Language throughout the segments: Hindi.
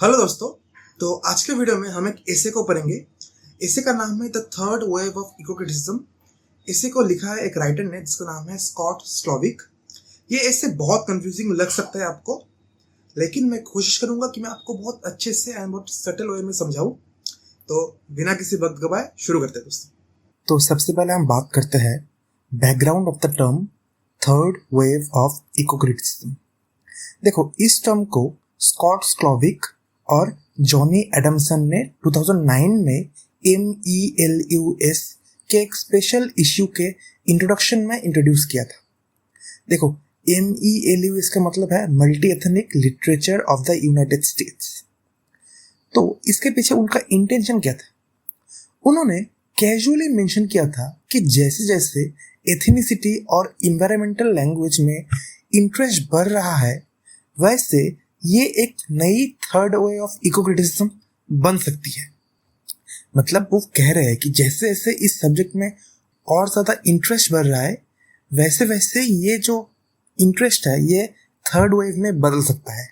हेलो दोस्तों। तो आज के वीडियो में हम एक एसे को पढ़ेंगे। एसे का नाम है the third wave of eco criticism. Essay को लिखा है एक राइटर ने जिसका नाम है स्कॉट स्लोविक। ये एसे बहुत कंफ्यूजिंग लग सकता है आपको, लेकिन मैं कोशिश करूंगा कि मैं आपको बहुत अच्छे से एंड बहुत सटल वे में समझाऊं। तो बिना किसी वक्त गवाए शुरू करते हैं दोस्तों। तो सबसे पहले हम बात करते हैं background of the term third wave of eco criticism. देखो, इस टर्म को स्कॉट स्लोविक और जॉनी एडमसन ने 2009 में MELUS के एक स्पेशल इश्यू के इंट्रोडक्शन में इंट्रोड्यूस किया था। देखो, MELUS का मतलब है multi ethnic literature of the United states. तो इसके पीछे उनका इंटेंशन क्या था? उन्होंने कैजुअली मेंशन किया था कि जैसे जैसे एथनिसिटी और इन्वायरमेंटल लैंग्वेज में इंटरेस्ट बढ़ रहा है, वैसे ये एक नई third way of eco criticism बन सकती है। मतलब वो कह रहे हैं कि जैसे जैसे इस सब्जेक्ट में और ज़्यादा इंटरेस्ट बढ़ रहा है, वैसे वैसे ये जो इंटरेस्ट है ये थर्ड वेव में बदल सकता है।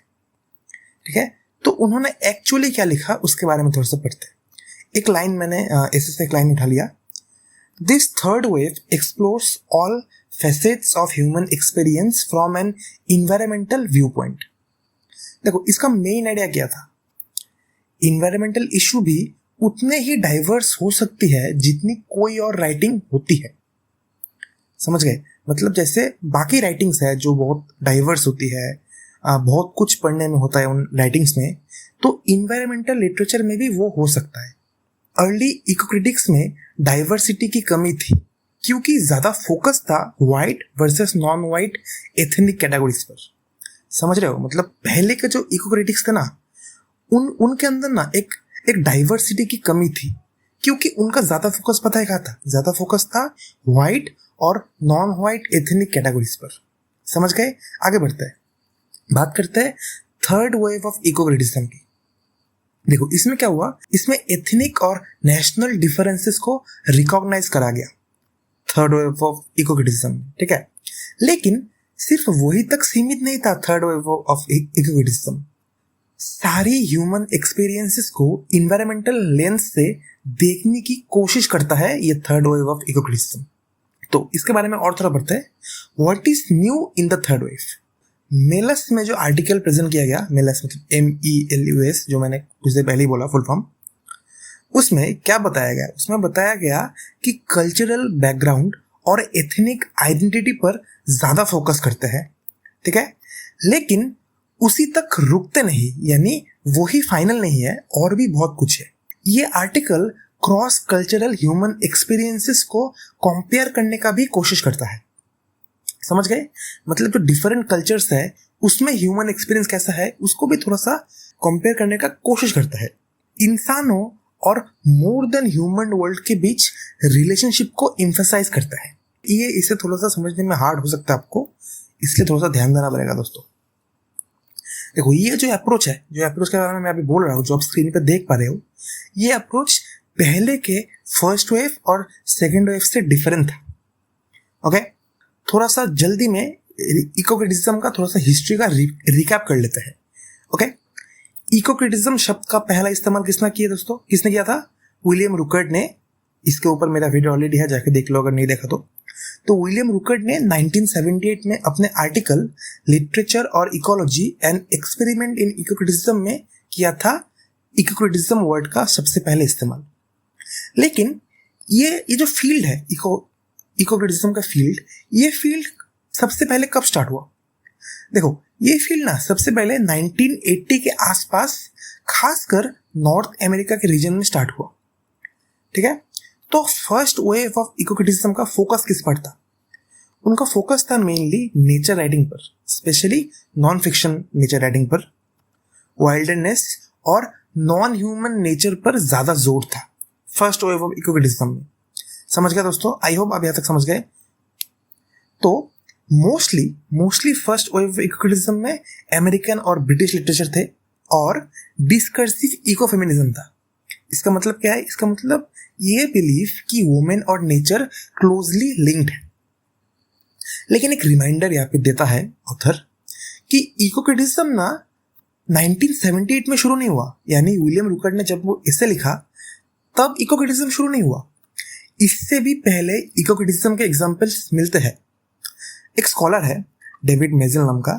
ठीक है, तो उन्होंने एक्चुअली क्या लिखा उसके बारे में थोड़ा सा पढ़ते हैं। एक लाइन मैंने ऐसे से एक लाइन उठा लिया। This third wave explores all facets of human experience from an environmental viewpoint। देखो, इसका मेन आइडिया क्या था? इन्वायरमेंटल इशू भी उतने ही डाइवर्स हो सकती है जितनी कोई और राइटिंग होती है। समझ गए? मतलब जैसे बाकी राइटिंग्स है जो बहुत डाइवर्स होती है, बहुत कुछ पढ़ने में होता है उन राइटिंग्स में, तो इन्वायरमेंटल लिटरेचर में भी वो हो सकता है। अर्ली इको क्रिटिक्स में डाइवर्सिटी की कमी थी क्योंकि ज़्यादा फोकस था white versus non white ethnic categories पर। समझ रहे हो? मतलब पहले के जो इको क्रिटिक्स थे ना, उनके अंदर ना एक डाइवर्सिटी की कमी थी क्योंकि उनका ज़्यादा फोकस पता है क्या था? ज़्यादा फोकस था वाइट और नॉन वाइट एथनिक कैटेगरीज पर। समझ गए? आगे बढ़ते हैं, बात करते हैं third wave of eco criticism की। देखो, इसमें क्या हुआ? इसमें एथनिक और नेशनल डिफरेंसेस को रिकॉग्नाइज करा गया third wave of eco criticism. ठीक है, लेकिन सिर्फ वही तक सीमित नहीं था third wave of eco criticism. सारी ह्यूमन एक्सपीरियंसेस को इन्वायरमेंटल लेंस से देखने की कोशिश करता है ये third wave of eco criticism. तो इसके बारे में और थोड़ा पढ़ते हैं। What is new in the third wave? मेलस में जो आर्टिकल प्रेजेंट किया गया, मेलस मतलब MELUS, जो मैंने कुछ देर पहले ही बोला फुल फॉर्म, उसमें क्या बताया गया? उसमें बताया गया कि कल्चरल बैकग्राउंड और एथनिक आइडेंटिटी पर ज़्यादा फोकस करते हैं। ठीक है, लेकिन उसी तक रुकते नहीं, यानी वही फाइनल नहीं है, और भी बहुत कुछ है। ये article cross cultural human experiences को कंपेयर करने का भी कोशिश करता है। समझ गए? मतलब जो डिफरेंट कल्चर्स है उसमें ह्यूमन एक्सपीरियंस कैसा है उसको भी थोड़ा सा कंपेयर करने का कोशिश करता है। इंसानों और मोर देन ह्यूमन वर्ल्ड के बीच रिलेशनशिप को एम्फसाइज करता है। ये इसे थोड़ा सा समझने में हार्ड हो सकता है आपको, इसलिए थोड़ा सा ध्यान देना पड़ेगा दोस्तों। देखो, ये जो अप्रोच है, जो अप्रोच के बारे में मैं अभी बोल रहा हूँ, जो आप स्क्रीन पे देख पा रहे हो, ये अप्रोच पहले के फर्स्ट वेव और सेकेंड वेव से डिफरेंट था। ओके, थोड़ा सा जल्दी में इको क्रिटिसिज्म का थोड़ा सा हिस्ट्री का रिकैप कर लेते हैं। ओके, इको क्रिटिसिज्म शब्द का पहला इस्तेमाल किसने किया दोस्तों? किसने किया था? विलियम रुकर्ट ने। इसके ऊपर मेरा वीडियो ऑलरेडी है, जाके देख लो अगर नहीं देखा तो विलियम रुकर्ट ने 1978 में अपने आर्टिकल लिटरेचर और ecology and experiment in eco criticism में किया था इको क्रिटिसिज्म वर्ड का सबसे पहले इस्तेमाल। लेकिन ये जो फील्ड है इको क्रिटिसिज्म का फील्ड, ये फील्ड सबसे पहले कब स्टार्ट हुआ? देखो, ये फील्ड ना सबसे पहले 1980 के आसपास खासकर नॉर्थ अमेरिका के रीजन में स्टार्ट हुआ। ठीक है, तो first wave of eco criticism का फोकस किस पर था? उनका फोकस था मेनली नेचर राइटिंग पर, specially non fiction nature writing पर। वाइल्डनेस और नॉन ह्यूमन नेचर पर ज्यादा जोर था first wave of eco criticism में। समझ गया दोस्तों? आई होप आप यहां तक समझ गए। तो mostly first wave eco criticism में अमेरिकन और ब्रिटिश लिटरेचर थे और डिस्कर्सिव इको फेमिनिज्म था। इसका मतलब क्या है? इसका मतलब ये बिलीफ कि वुमेन और नेचर क्लोजली लिंक्ड है। लेकिन एक रिमाइंडर यहाँ पे देता है ऑथर कि इको क्रिटिसिज्म ना 1978 में शुरू नहीं हुआ, यानी विलियम रुकर्ट ने जब वो इसे लिखा तब इको क्रिटिसिज्म शुरू नहीं हुआ। इससे भी पहले इको क्रिटिसिज्म के एग्जाम्पल्स मिलते हैं। एक स्कॉलर है डेविड मेजल नाम का,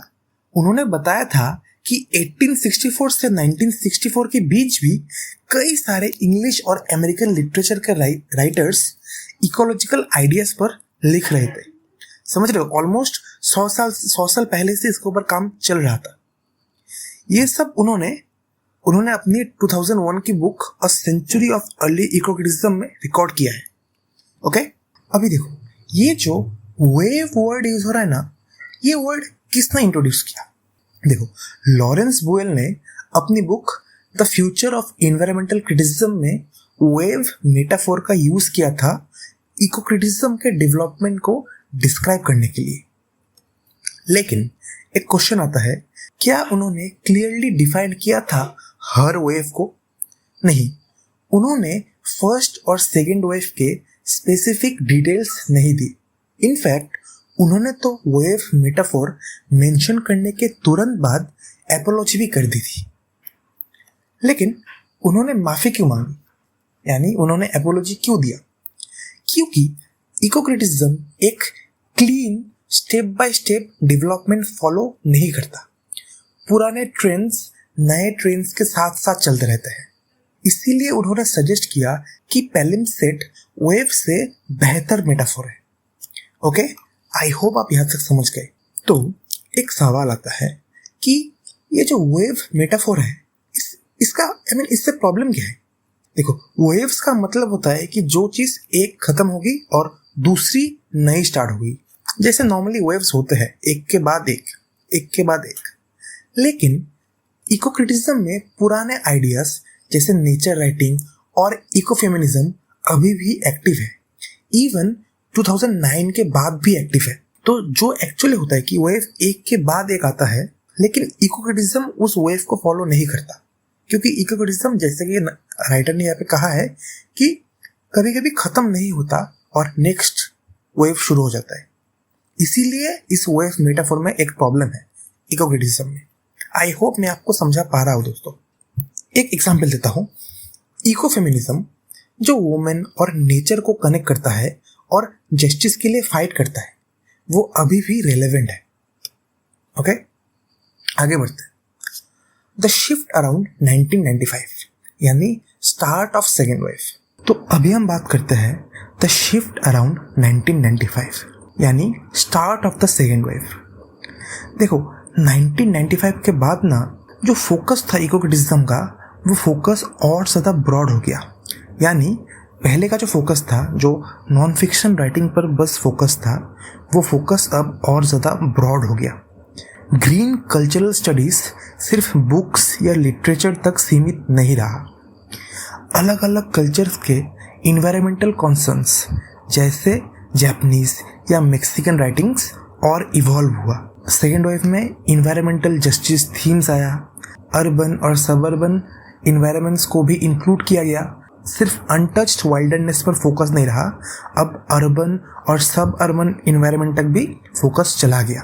उन्होंने बताया था कि 1864 से 1964 के बीच भी कई सारे इंग्लिश और अमेरिकन लिटरेचर के राइटर्स इकोलॉजिकल आइडियाज पर लिख रहे थे। समझ रहे हो, ऑलमोस्ट 100 साल पहले से इसके ऊपर काम चल रहा था। ये सब उन्होंने अपनी 2001 की book a century of early eco criticism में रिकॉर्ड किया है। ओके, अभी देखो, ये जो वेव वर्ड यूज हो रहा है ना, ये वर्ड किसने इंट्रोड्यूस किया? देखो, लॉरेंस बुएल ने अपनी book the future of environmental criticism में वेव मेटाफोर का यूज किया था इको क्रिटिसिज्म के डेवलपमेंट को डिस्क्राइब करने के लिए। लेकिन एक क्वेश्चन आता है, क्या उन्होंने क्लियरली डिफाइन किया था हर वेव को? नहीं, उन्होंने फर्स्ट और सेकंड वेव के स्पेसिफिक डिटेल्स नहीं दी। इनफैक्ट उन्होंने तो वेव मेटाफोर मेंशन करने के तुरंत बाद एपोलॉजी भी कर दी थी। लेकिन उन्होंने माफी क्यों मांगी, यानी उन्होंने एपोलॉजी क्यों दिया? क्योंकि इको क्रिटिसिज्म एक clean step by step development follow नहीं करता। पुराने ट्रेंड्स नए ट्रेंड्स के साथ साथ चलते रहते हैं। इसीलिए उन्होंने सजेस्ट किया कि पैलिम्सेट वेव से बेहतर मेटाफोर है। ओके, आई होप आप यहाँ तक समझ गए। तो एक सवाल आता है कि ये जो वेव मेटाफोर है, इससे प्रॉब्लम क्या है? देखो, वेव्स का मतलब होता है कि जो चीज एक खत्म होगी और दूसरी नई स्टार्ट होगी। जैसे नॉर्मली वेव्स होते हैं, एक के बाद एक। लेकिन इको क्रिटिसिज्म में पुराने आइडियाज जैसे नेचर राइटिंग और इको फेमिनिज्म अभी भी एक्टिव है। इवन 2009 के बाद भी एक्टिव है। तो जो एक्चुअली होता है कि वेव एक के बाद एक आता है, लेकिन इको क्रिटिसिज्म उस वेव को फॉलो नहीं करता। क्योंकि इको क्रिटिसिज्म, जैसे कि राइटर ने यहाँ पे कहा है, कि कभी कभी खत्म नहीं होता और नेक्स्ट वेव शुरू हो जाता है। इसीलिए इस वेव मेटाफोर में एक प्रॉब्लम है इको क्रिटिसिज्म में। आई होप मैं आपको समझा पा रहा हूँ दोस्तों। एक एग्जाम्पल देता हूँ। इको फेमिनिज्म जो वुमेन और नेचर को कनेक्ट करता है और जस्टिस के लिए फाइट करता है, वो अभी भी रेलेवेंट है। ओके, आगे बढ़ते हैं। द शिफ्ट अराउंड 1995, यानी स्टार्ट ऑफ सेकेंड वेव। तो अभी हम बात करते हैं द शिफ्ट अराउंड 1995, यानी start of the second wave. देखो, 1995 के बाद ना जो फोकस था इको क्रिटिसिज्म का, वो फोकस और ज़्यादा ब्रॉड हो गया। यानी पहले का जो फोकस था, जो नॉन फिक्शन राइटिंग पर बस फोकस था, वो फोकस अब और ज़्यादा ब्रॉड हो गया। ग्रीन कल्चरल स्टडीज़ सिर्फ बुक्स या लिटरेचर तक सीमित नहीं रहा। अलग अलग कल्चर्स के इन्वायरमेंटल कॉन्सर्न्स जैसे जापानीज या मेक्सिकन राइटिंग्स और इवॉल्व हुआ। सेकेंड वेव में इन्वायरमेंटल जस्टिस थीम्स आया। अर्बन और सबअर्बन इन्वायरमेंट्स को भी इंक्लूड किया गया। सिर्फ अनटच्ड वाइल्डनेस पर फोकस नहीं रहा, अब अर्बन और सब अर्बन इन्वायरमेंट तक भी फोकस चला गया।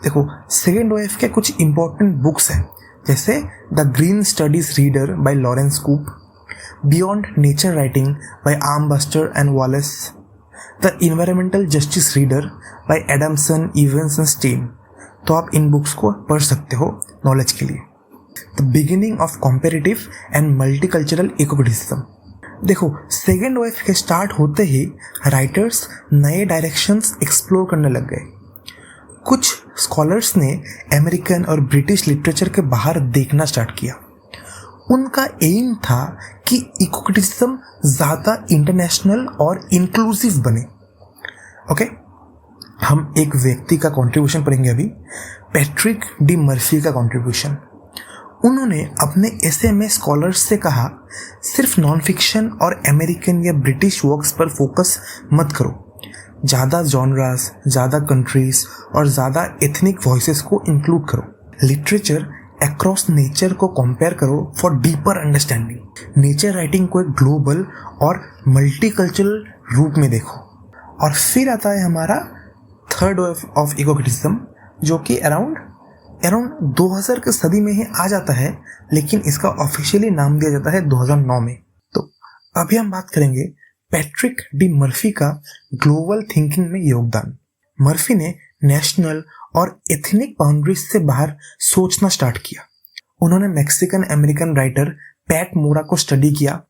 देखो, सेकेंड वेव के कुछ इंपॉर्टेंट बुक्स हैं, जैसे the green studies reader by Laurence Coupe, beyond nature writing by Armbruster and Wallace, the environmental justice reader by Adamson, Evans and Stein. तो आप इन बुक्स को पढ़ सकते हो नॉलेज के लिए। The beginning of comparative and multicultural eco criticism. देखो, सेकेंड वेव के स्टार्ट होते ही राइटर्स नए डायरेक्शंस एक्सप्लोर करने लग गए। कुछ स्कॉलर्स ने अमेरिकन और ब्रिटिश लिटरेचर के बाहर देखना स्टार्ट किया। उनका एम था कि इको क्रिटिसिज्म ज़्यादा इंटरनेशनल और इंक्लूसिव बने। ओके, हम एक व्यक्ति का कंट्रीब्यूशन पढ़ेंगे अभी, पैट्रिक डी मर्फी का कंट्रीब्यूशन। उन्होंने अपने एसे में स्कॉलर्स से कहा, सिर्फ नॉन फिक्शन और अमेरिकन या ब्रिटिश वर्क्स पर फोकस मत करो, ज़्यादा जॉनरास, ज़्यादा कंट्रीज और ज़्यादा एथनिक वॉइसेस को इंक्लूड करो। लिटरेचर अक्रॉस नेचर को कंपेयर करो for deeper understanding. Nature writing को एक ग्लोबल और मल्टीकल्चरल रूप में देखो। और फिर आता है हमारा third wave of eco criticism, जो कि अराउंड अराउंड 2000 के सदी में ही आ जाता है, लेकिन इसका ऑफिशियली नाम दिया जाता है 2009 में। तो अभी हम बात करेंगे पैट्रिक डी मर्फी का ग्लोबल थिंकिंग में योगदान। मर्फी ने नेशनल और एथनिक बाउंड्रीज से बाहर सोचना स्टार्ट किया। उन्होंने मैक्सिकन अमेरिकन राइटर पैट मोरा को स्टडी किया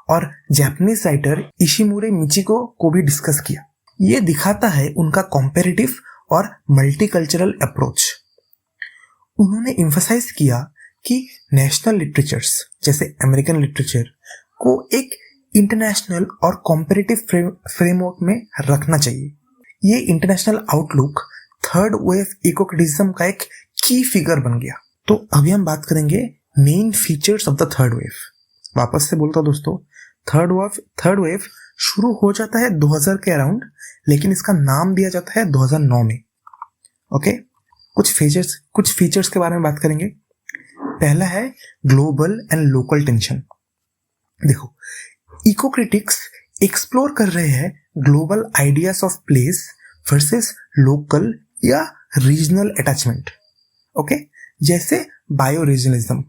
और जापानीज राइटर इशिमुरे मिचिको को भी डिस्कस किया। ये दिखाता है उनका कॉम्पेरेटिव और मल्टीकल्चरल अप्रोच। उन्होंने एम्फसाइज किया कि नेशनल लिटरेचर्स जैसे अमेरिकन लिटरेचर को एक इंटरनेशनल और कॉम्पेरेटिव फ्रेमवर्क में रखना चाहिए। ये इंटरनेशनल आउटलुक थर्ड वेव इकोक्रिटिज्म का एक की फिगर बन गया। तो अभी हम बात करेंगे main features of the third wave. वापस से बोलता हूं दोस्तों, थर्ड वेव शुरू हो जाता है 2000 के अराउंड, लेकिन इसका नाम दिया जाता है 2009 में। ओके, कुछ फीचर्स के बारे में बात करेंगे। पहला है ग्लोबल एंड लोकल टेंशन। देखो, इको क्रिटिक्स एक्सप्लोर कर रहे हैं global ideas of place versus local या रीजनल अटैचमेंट। ओके, जैसे बायो रीजनलिज्म।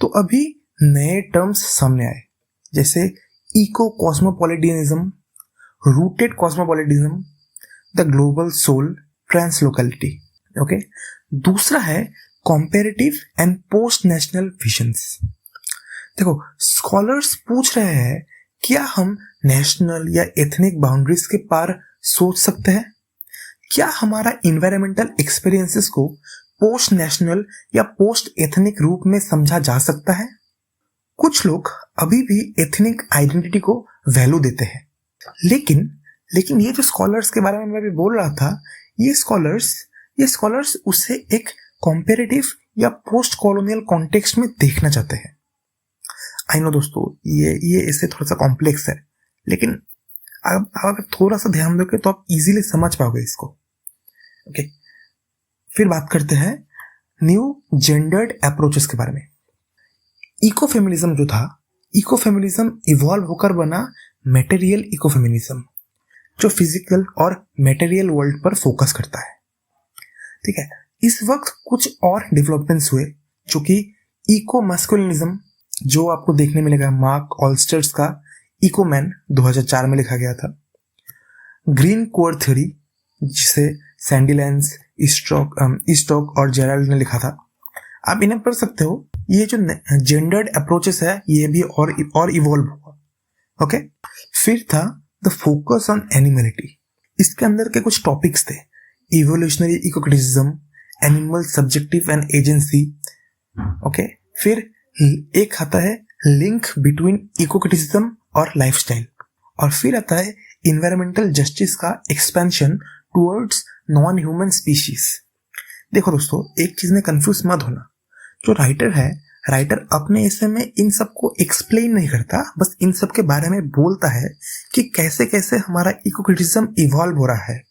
तो अभी नए टर्म्स सामने आए, जैसे eco cosmopolitanism, rooted cosmopolitanism, the global soul, translocality. Okay, दूसरा है comparative and post national visions. देखो, स्कॉलर्स पूछ रहे हैं क्या हम नेशनल या एथनिक बाउंड्रीज के पार सोच सकते हैं? क्या हमारा इन्वायरमेंटल एक्सपीरियंसेस को पोस्ट नेशनल या पोस्ट एथनिक रूप में समझा जा सकता है? कुछ लोग अभी भी एथनिक आइडेंटिटी को वैल्यू देते हैं, लेकिन ये जो स्कॉलर्स के बारे में मैं भी बोल रहा था, ये स्कॉलर्स उसे एक कॉम्पेरेटिव या पोस्ट कॉलोनियल कॉन्टेक्स्ट में देखना चाहते हैं। आई नो दोस्तों, ये इससे थोड़ा सा कॉम्प्लेक्स है, लेकिन आप अगर थोड़ा सा ध्यान दोगे तो आप इजीली समझ पाओगे इसको। ओके, फिर बात करते हैं न्यू जेंडर्ड अप्रोचेस के बारे में। इकोफेमिनिज्म जो था, इकोफेमिनिज्म इवॉल्व होकर बना मटेरियल इकोफेमिनिज्म, जो फिजिकल और मटेरियल वर्ल्ड पर फोकस करता है। ठीक है, इस वक्त कुछ और डेवलपमेंट्स हुए, जो कि इको मस्कुलिनिज्म, जो आपको देखने मिलेगा मार्क ऑल्स्टर्स का इको मैन 2004 में लिखा गया था, ग्रीन कोर थ्योरी जिसे सैंडीलैंड्स, ईस्टॉक और जेराल्ड ने लिखा था। आप इन्हें पढ़ सकते हो। ये जो जेंडर्ड अप्रोचेस है, ये भी और इवॉल्व हुआ। ओके, फिर था द फोकस ऑन एनिमलिटी। इसके अंदर के कुछ टॉपिक्स थे, evolutionary ecocriticism, animal subjective and agency. Okay, फिर एक आता है लिंक बिटवीन इकोक्रिटिसिज्म और लाइफस्टाइल, और फिर आता है इन्वायरमेंटल जस्टिस का expansion towards non human species. देखो दोस्तों, एक चीज में कंफ्यूज मत होना, जो राइटर अपने ऐसे में इन सब को एक्सप्लेन नहीं करता, बस इन सब के बारे में बोलता है कि कैसे कैसे हमारा इकोक्रिटिसिज्म इवॉल्व हो रहा है,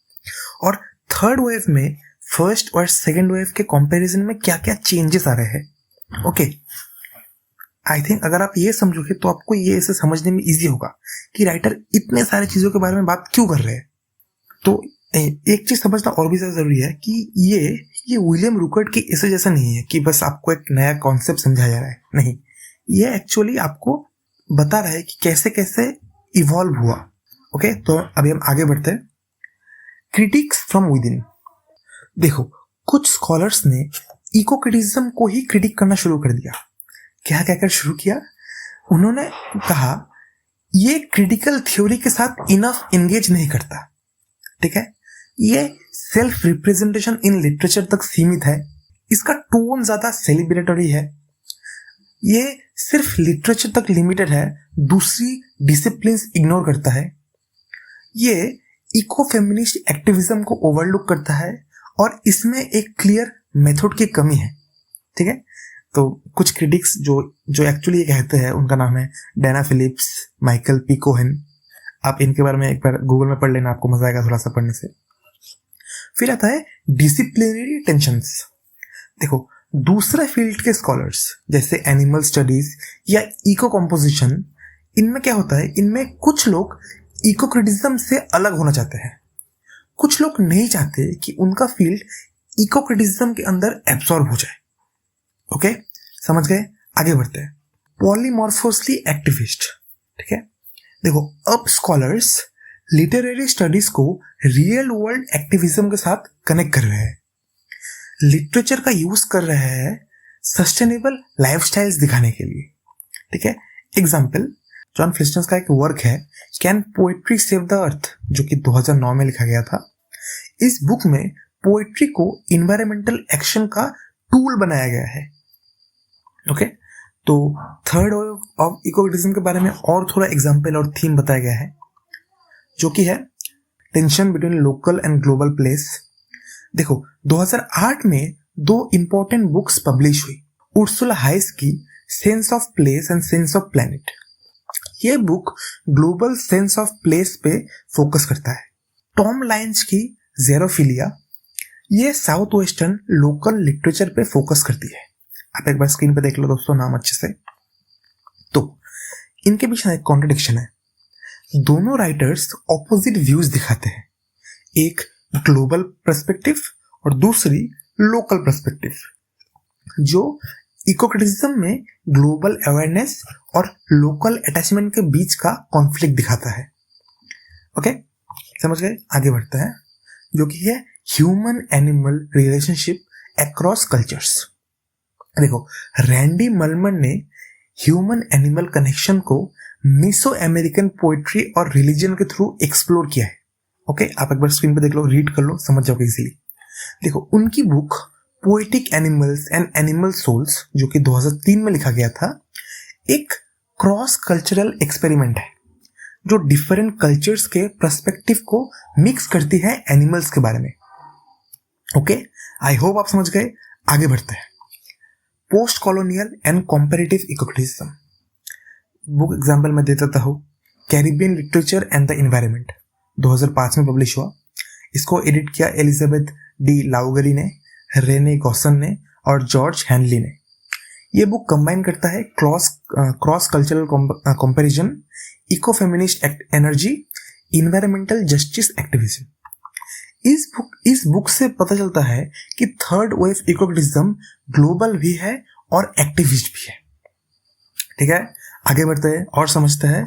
और थर्ड वेव में फर्स्ट और सेकंड वेव के कंपैरिजन में क्या क्या चेंजेस आ रहे हैं। ओके, आई थिंक अगर आप ये समझोगे तो आपको ये ऐसे समझने में इजी होगा कि राइटर इतने सारे चीजों के बारे में बात क्यों कर रहे हैं। तो एक चीज समझना और भी ज्यादा जरूरी है कि ये विलियम रुकर्ट के ऐसे जैसा नहीं है कि बस आपको एक नया कॉन्सेप्ट समझाया जा रहा है। नहीं, ये एक्चुअली आपको बता रहा है कि कैसे कैसे इवॉल्व हुआ। ओके, तो अभी हम आगे बढ़ते हैं। Critics from with in. देखो, कुछ स्कॉलर्स ने इको क्रिटिसिज्म को ही क्रिटिक करना शुरू कर दिया। क्या कहकर शुरू किया? उन्होंने कहा ये क्रिटिकल थ्योरी के साथ इनफ एंगेज नहीं करता। ठीक है, ये सेल्फ रिप्रेजेंटेशन इन लिटरेचर तक सीमित है, इसका टोन ज्यादा सेलिब्रेटरी है, ये सिर्फ लिटरेचर तक लिमिटेड है, दूसरी डिसिप्लिन्स इग्नोर करता है, ये इको फेमिनिस्ट एक्टिविज्म को ओवरलुक करता है, और इसमें एक क्लियर मेथड की कमी है। ठीक है, तो कुछ क्रिटिक्स जो एक्चुअली ये कहते हैं, उनका नाम है डैना फिलिप्स, माइकल पी कोहेन। आप इनके बारे में एक बार गूगल में पढ़ लेना, आपको मजा आएगा थोड़ा सा पढ़ने से। फिर आता है डिसिप्लिनरी टेंशंस। देखो, दूसरे फील्ड के स्कॉलर्स जैसे एनिमल स्टडीज या इको कंपोजिशन, इनमें क्या होता है, इनमें कुछ लोग इको क्रिटिसिज्म से अलग होना चाहते हैं, कुछ लोग नहीं चाहते कि उनका फील्ड इको क्रिटिसिज्म के अंदर एब्सॉर्ब हो जाए। ओके, समझ गए? आगे बढ़ते हैं। पॉलीमॉर्फोसली एक्टिविस्ट, ठीक है। देखो, अब स्कॉलर्स लिटरेरी स्टडीज को रियल वर्ल्ड एक्टिविज्म के साथ कनेक्ट कर रहे हैं, लिटरेचर का यूज कर रहे हैं सस्टेनेबल लाइफस्टाइल्स दिखाने के लिए, ठीक है। एग्जाम्पल, जॉन फ्लिस्टन्स का एक वर्क है can poetry save the earth, जो कि 2009 में लिखा गया था। इस बुक में पोएट्री को इन्वायरमेंटल एक्शन का टूल बनाया गया है, ओके। तो थर्ड वेव ऑफ इकोक्रिटिज्म के बारे में और थोड़ा एग्जाम्पल और थीम बताया गया है, जो कि है tension between local and global place. देखो, 2008 में 2 इंपॉर्टेंट बुक्स पब्लिश हुई, उर्सुला हाइस की sense of place and sense of planet. ये book global sense of place पे फोकस करता है। टॉम लाइन्स की ज़ेरोफिलिया, ये साउथ वेस्टर्न लोकल लिटरेचर पे फोकस करती है। आप एक बार स्क्रीन पे देख लो दोस्तों नाम अच्छे से। तो इनके बीच में एक कॉन्ट्रडिक्शन है, दोनों राइटर्स ऑपोजिट व्यूज दिखाते हैं, एक ग्लोबल पर्सपेक्टिव और दूसरी लोकल पर्सपेक्टिव, जो इकोक्रिटिज्म में ग्लोबल अवेयरनेस और लोकल अटैचमेंट के बीच का कॉन्फ्लिक्ट दिखाता है। ओके, समझ गए? आगे बढ़ते हैं, जो कि है human animal relationship across cultures. देखो, रैंडी मलमन ने ह्यूमन एनिमल कनेक्शन को मीसो अमेरिकन पोएट्री और रिलीजन के थ्रू एक्सप्लोर किया है। ओके, आप एक बार स्क्रीन पे देख लो, रीड कर लो, समझ जाओगे इजीली। देखो, उनकी book poetic animals and animal souls, जो कि 2003 में लिखा गया था, एक क्रॉस कल्चरल एक्सपेरिमेंट है जो डिफरेंट कल्चर्स के पर्सपेक्टिव को मिक्स करती है एनिमल्स के बारे में। ओके, आई होप आप समझ गए। आगे बढ़ते हैं। Post colonial and comparative ecocriticism book example मैं दे देता हूँ, Caribbean literature and the environment, 2005 में पब्लिश हुआ। इसको एडिट किया एलिजाबेथ डी लाउगरी ने, रेने गॉसन ने और जॉर्ज हैनली ने। ये बुक कंबाइन करता है cross cultural comparison, eco feminist energy, environmental justice activism. इस बुक से पता चलता है कि थर्ड वेव इकोक्रिटिज्म ग्लोबल भी है और एक्टिविस्ट भी है। ठीक है, आगे बढ़ते हैं और समझते हैं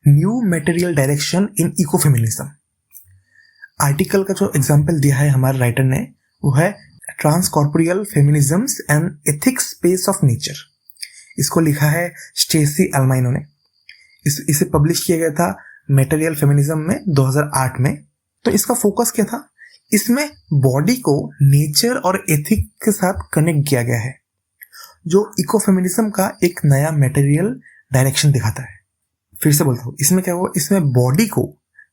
new material direction in ecofeminism. Article का जो एग्जाम्पल दिया है हमारे राइटर ने, वो है transcorporeal feminisms and ethics space of nature. इसको लिखा है स्टेसी अल्माइनो ने। इसे पब्लिश किया गया था मटेरियल फेमिनिज्म में 2008 में। तो इसका फोकस क्या था? इसमें बॉडी को नेचर और एथिक के साथ कनेक्ट किया गया है, जो इकोफेमिनिज्म का एक नया मटेरियल डायरेक्शन दिखाता है। फिर से बोलता हूँ, इसमें क्या हुआ? इसमें बॉडी को,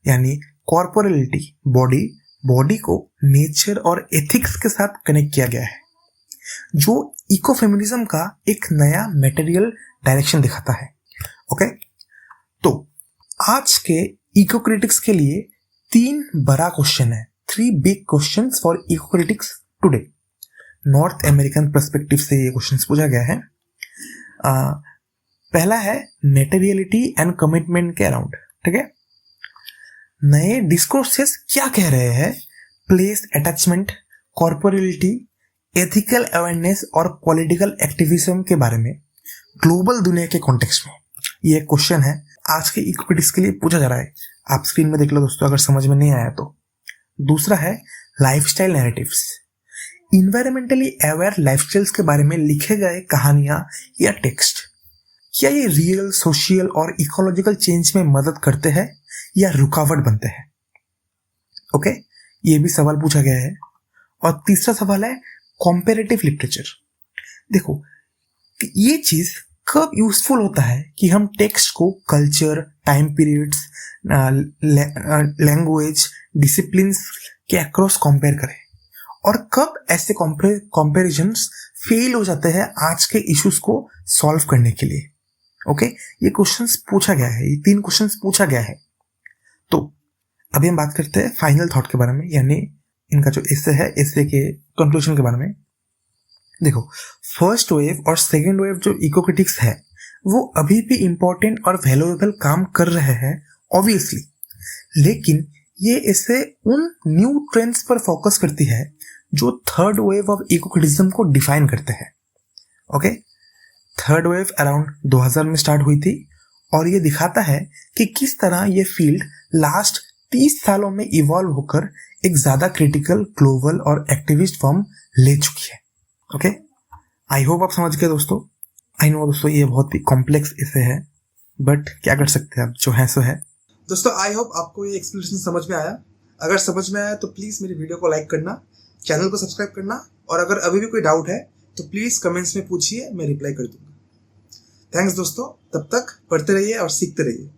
यानी कॉर्पोरलिटी, बॉडी को नेचर और एथिक्स के साथ कनेक्ट किया गया है, जो इकोफेमिनिज्म का एक नया मटेरियल डायरेक्शन दिखाता है। ओके, तो आज के इकोक्रिटिक्स के लिए 3 बड़ा क्वेश्चन है, 3 big questions for ecocritics today. North American perspective से ये क्वेश्चंस पूछा गया है। पहला है मटेरियलिटी एंड कमिटमेंट के अराउंड। ठीक है, नए डिस्कोर्सेस क्या कह रहे हैं place attachment, corporeality, ethical awareness और पॉलिटिकल एक्टिविज्म के बारे में ग्लोबल दुनिया के कॉन्टेक्स्ट में। ये एक क्वेश्चन है आज के इकोक्रिटिक्स के लिए पूछा जा रहा है। आप स्क्रीन में देख लो दोस्तों, अगर समझ में नहीं आया तो। दूसरा है lifestyle narratives, environmentally aware lifestyles के बारे में लिखे गए कहानियां या टेक्स्ट, क्या ये रियल, सोशल और इकोलॉजिकल चेंज में मदद करते हैं या रुकावट बनते हैं? ओके, ये भी सवाल पूछा गया है। और तीसरा सवाल है कॉम्पेरेटिव लिटरेचर। देखो, ये चीज कब यूजफुल होता है कि हम टेक्स्ट को culture, time periods, language, disciplines के अक्रॉस कंपेयर करें, और कब ऐसे कंपैरिजन्स फेल हो जाते हैं आज के इश्यूज को सॉल्व करने के लिए। ओके, ये क्वेश्चंस पूछा गया है, ये 3 क्वेश्चंस पूछा गया है। तो अभी हम बात करते हैं फाइनल थॉट के बारे में, यानी इनका जो एसे है, एसे के कंक्लूजन के बारे में। देखो, फर्स्ट वेव और सेकेंड वेव जो इकोक्रिटिक्स है, वो अभी भी इंपॉर्टेंट और वैल्यूएबल काम कर रहे हैं ऑब्वियसली, लेकिन ये इसे उन न्यू ट्रेंड्स पर फोकस करती है जो थर्ड वेव ऑफ इकोक्रिटिज्म को डिफाइन करते हैं। ओके, थर्ड वेव अराउंड 2000 में स्टार्ट हुई थी और ये दिखाता है कि किस तरह ये फील्ड लास्ट 30 सालों में इवॉल्व होकर एक ज़्यादा क्रिटिकल, ग्लोबल और एक्टिविस्ट फॉर्म ले चुकी है। ओके, आई होप आप समझ गए दोस्तों। आई नो दोस्तों ये बहुत ही कॉम्प्लेक्स इसे है, बट क्या कर सकते हैं, अब जो है सो है। दोस्तों आई होप आपको ये एक्सप्लेनेशन समझ में आया। अगर समझ में आया तो प्लीज़ मेरी वीडियो को लाइक करना, चैनल को सब्सक्राइब करना, और अगर अभी भी कोई डाउट है तो प्लीज़ कमेंट्स में पूछिए, मैं रिप्लाई कर दूंगा। थैंक्स दोस्तों, तब तक पढ़ते रहिए और सीखते रहिए।